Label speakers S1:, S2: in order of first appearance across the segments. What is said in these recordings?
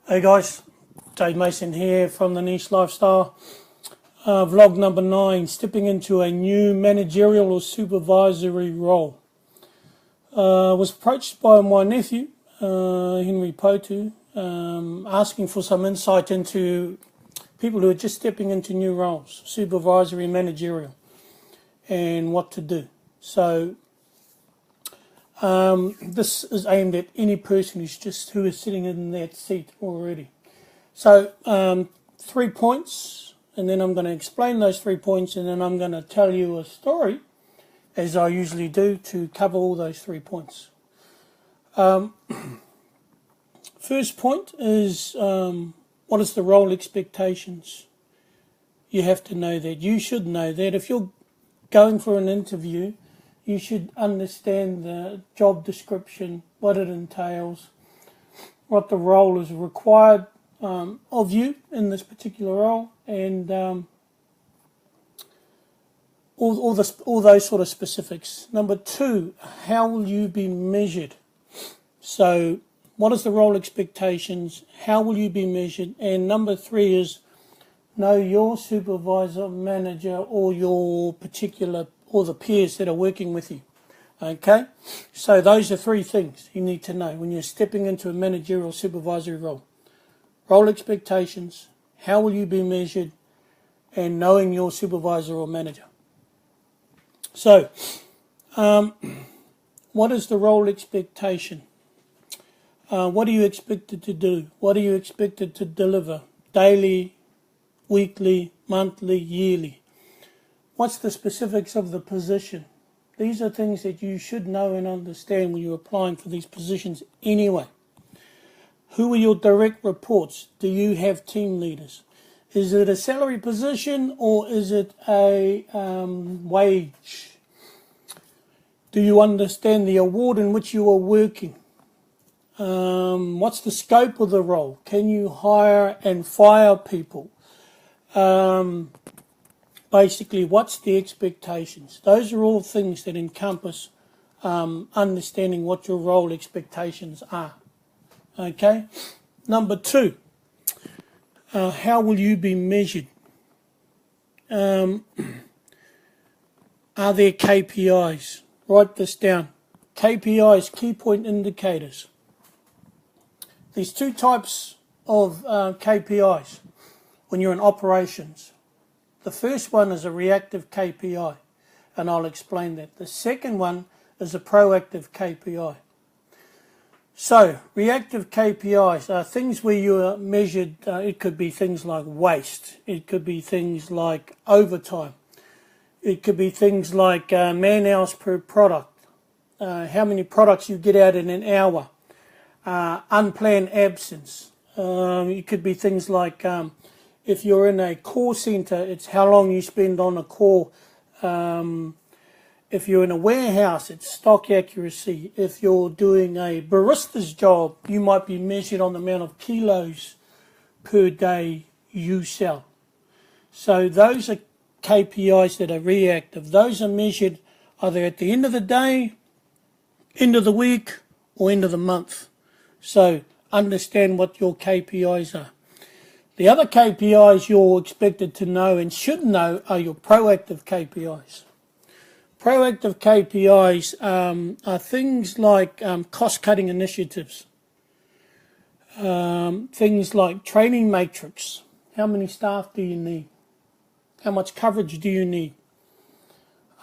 S1: Hey guys, Dave Mason here from the Niche Lifestyle. Vlog number 9, stepping into a new managerial or supervisory role. Was approached by my nephew, Henry Potu, asking for some insight into people who are just stepping into new roles, supervisory, managerial, and what to do. So this is aimed at any person who is sitting in that seat already. So 3 points, and then I'm going to explain those 3 points, and then I'm going to tell you a story, as I usually do, to cover all those 3 points. First point is what is the role expectations? You have to know that. You should know that. If you're going for an interview, you should understand the job description, what it entails, what the role is required of you in this particular role, and all those sort of specifics. Number 2, how will you be measured? So what is the role expectations? How will you be measured? And number 3 is know your supervisor, manager, or your particular, or the peers that are working with you. Okay? So those are 3 things you need to know when you're stepping into a managerial supervisory role. Role expectations, how will you be measured, and knowing your supervisor or manager. So, what is the role expectation? What are you expected to do? What are you expected to deliver? Daily, weekly, monthly, yearly? What's the specifics of the position? These are things that you should know and understand when you're applying for these positions anyway. Who are your direct reports? Do you have team leaders? Is it a salary position or is it a wage? Do you understand the award in which you are working? What's the scope of the role? Can you hire and fire people? Basically, what's the expectations? Those are all things that encompass understanding what your role expectations are. Okay? Number 2, how will you be measured? Are there KPIs? Write this down. KPIs, key point indicators. There's 2 types of KPIs when you're in operations. The first one is a reactive KPI, and I'll explain that. The second one is a proactive KPI. So, reactive KPIs are things where you are measured. It could be things like waste. It could be things like overtime. It could be things like man-hours per product, how many products you get out in an hour, unplanned absence. It could be things like if you're in a call center, it's how long you spend on a call. If you're in a warehouse, it's stock accuracy. If you're doing a barista's job, you might be measured on the amount of kilos per day you sell. So those are KPIs that are reactive. Those are measured either at the end of the day, end of the week, or end of the month. So understand what your KPIs are. The other KPIs you're expected to know and should know are your proactive KPIs. Proactive KPIs are things like cost-cutting initiatives, things like training matrix. How many staff do you need? How much coverage do you need?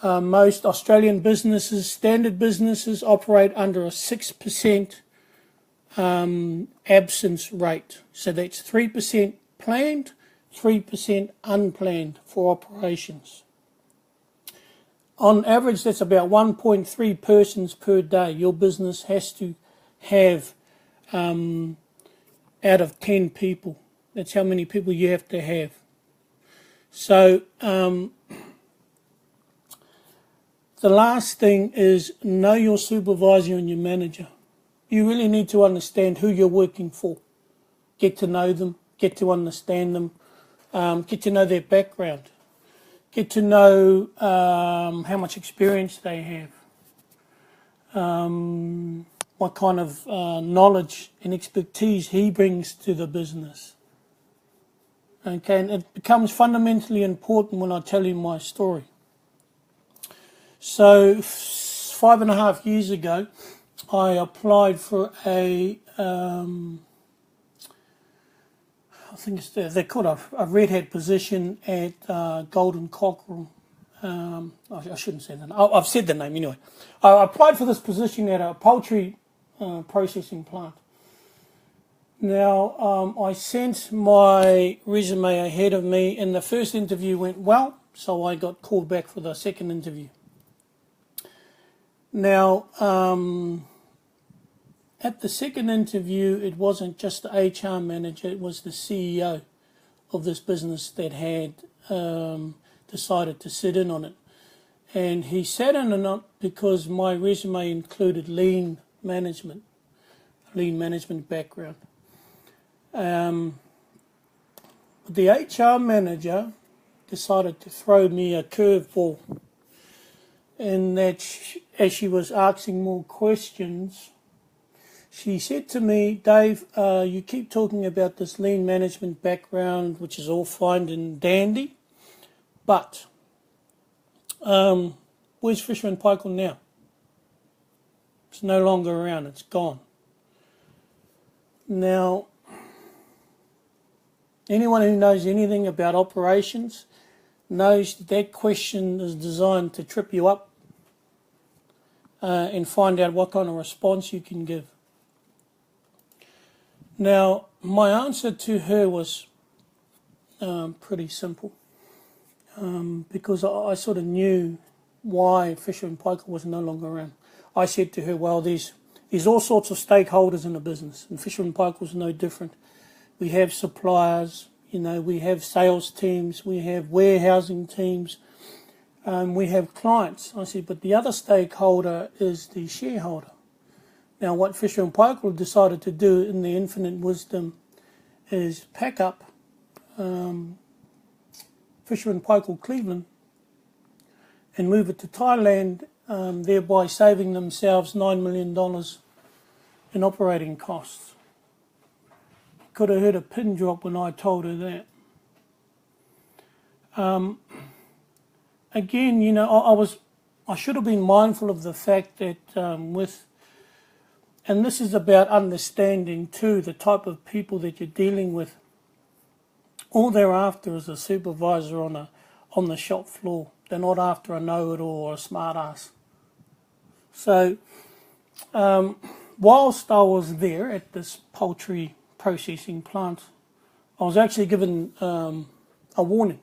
S1: Most Australian businesses, standard businesses, operate under a 6% absence rate. So that's 3% planned, 3% unplanned for operations. On average, that's about 1.3 persons per day your business has to have out of 10 people. That's how many people you have to have. So the last thing is know your supervisor and your manager. You really need to understand who you're working for. Get to know them, get to understand them, get to know their background. Get to know how much experience they have, what kind of knowledge and expertise he brings to the business. Okay, and it becomes fundamentally important when I tell you my story. So 5.5 years ago, I applied for I think they're called a red hat position at Golden Cockerel. I shouldn't say that. I've said the name anyway. I applied for this position at a poultry processing plant. Now, I sent my resume ahead of me, and the first interview went well, so I got called back for the second interview. Now, at the second interview, it wasn't just the HR manager, it was the CEO of this business that had decided to sit in on it. And he sat in on it because my resume included lean management background. The HR manager decided to throw me a curveball, and that as she was asking more questions, she said to me, "Dave, you keep talking about this lean management background, which is all fine and dandy, but where's Fisher and Paykel now? It's no longer around, it's gone." Now, anyone who knows anything about operations knows that question is designed to trip you up and find out what kind of response you can give. Now, my answer to her was pretty simple, because I sort of knew why Fisher and Paykel was no longer around. I said to her, well, there's all sorts of stakeholders in the business, and Fisher and Paykel is no different. We have suppliers, we have sales teams, we have warehousing teams, we have clients. I said, but the other stakeholder is the shareholder. Now, what Fisher and Paykel decided to do in their infinite wisdom is pack up Fisher and Paykel Cleveland and move it to Thailand, thereby saving themselves $9 million in operating costs. Could have heard a pin drop when I told her that. Again, I should have been mindful of the fact that and this is about understanding too the type of people that you're dealing with. All they're after is a supervisor on the shop floor. They're not after a know-it-all or a smart ass. So, whilst I was there at this poultry processing plant, I was actually given a warning.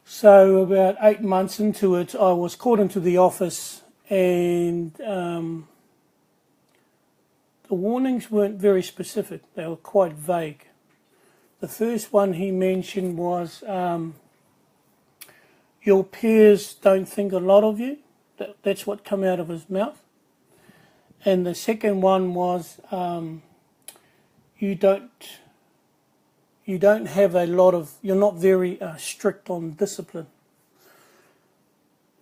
S1: So about 8 months into it, I was called into the office, and the warnings weren't very specific. They were quite vague. The first one he mentioned was, your peers don't think a lot of you. That's what came out of his mouth. And the second one was, you don't have a lot of, you're not very strict on discipline.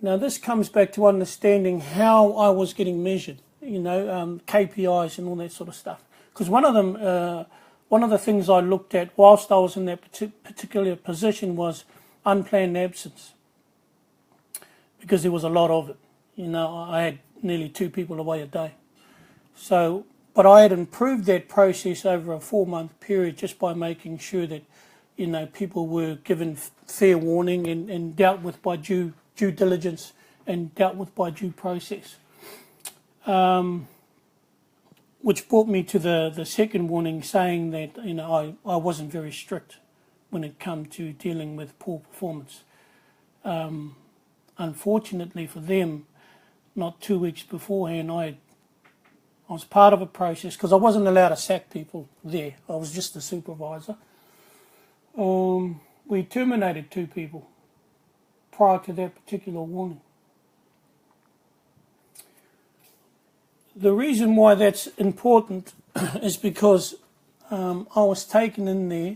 S1: Now this comes back to understanding how I was getting measured, KPIs and all that sort of stuff. Because one of the things I looked at whilst I was in that particular position was unplanned absence, because there was a lot of it. I had nearly 2 people away a day. So, but I had improved that process over a 4-month period just by making sure that, people were given fair warning and dealt with by due diligence and dealt with by due process. Which brought me to the second warning, saying that, I wasn't very strict when it came to dealing with poor performance. Unfortunately for them, not 2 weeks beforehand, I was part of a process, because I wasn't allowed to sack people there. I was just the supervisor. We terminated 2 people prior to that particular warning. The reason why that's important is because I was taken in there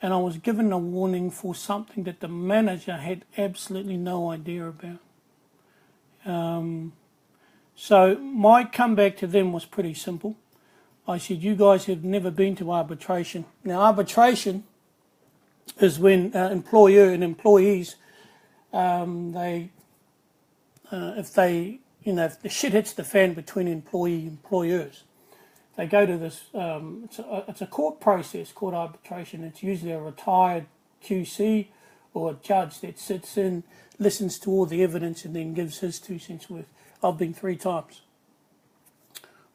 S1: and I was given a warning for something that the manager had absolutely no idea about. So my comeback to them was pretty simple. I said, you guys have never been to arbitration. Now, arbitration is when employer and employees, if the shit hits the fan between employee and employers, they go to this, it's a court process called arbitration. It's usually a retired QC or a judge that sits in, listens to all the evidence and then gives his 2 cents worth. I've been 3 times.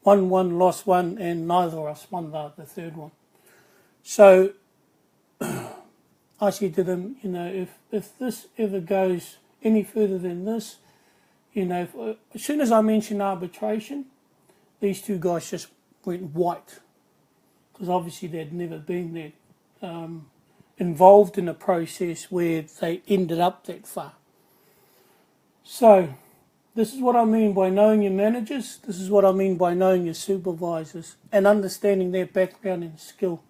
S1: Won one, lost one, and neither of us won the third one. So I said to them, if this ever goes any further than this, as soon as I mentioned arbitration, these 2 guys just went white, because obviously they'd never been there, involved in a process where they ended up that far. So this is what I mean by knowing your managers. This is what I mean by knowing your supervisors and understanding their background and skill.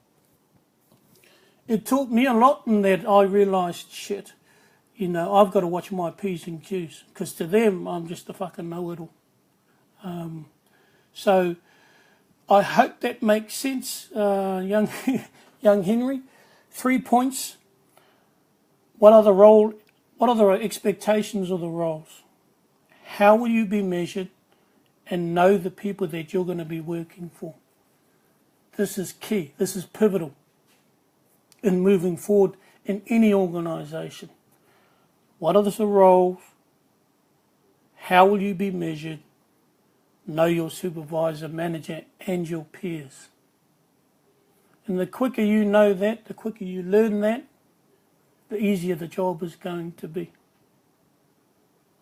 S1: It taught me a lot in that I realised, shit, I've got to watch my P's and Q's, because to them, I'm just a fucking know-it-all. So I hope that makes sense, young Henry. 3 points. What are the expectations of the roles? How will you be measured? And know the people that you're going to be working for. This is key. This is pivotal in moving forward in any organisation. What are the roles? How will you be measured? Know your supervisor, manager, and your peers. And the quicker you know that, the quicker you learn that, the easier the job is going to be.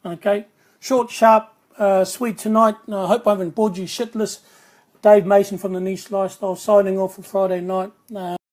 S1: Okay? Short, sharp, sweet tonight. I hope I haven't bored you shitless. Dave Mason from the Niche Lifestyle signing off for Friday night.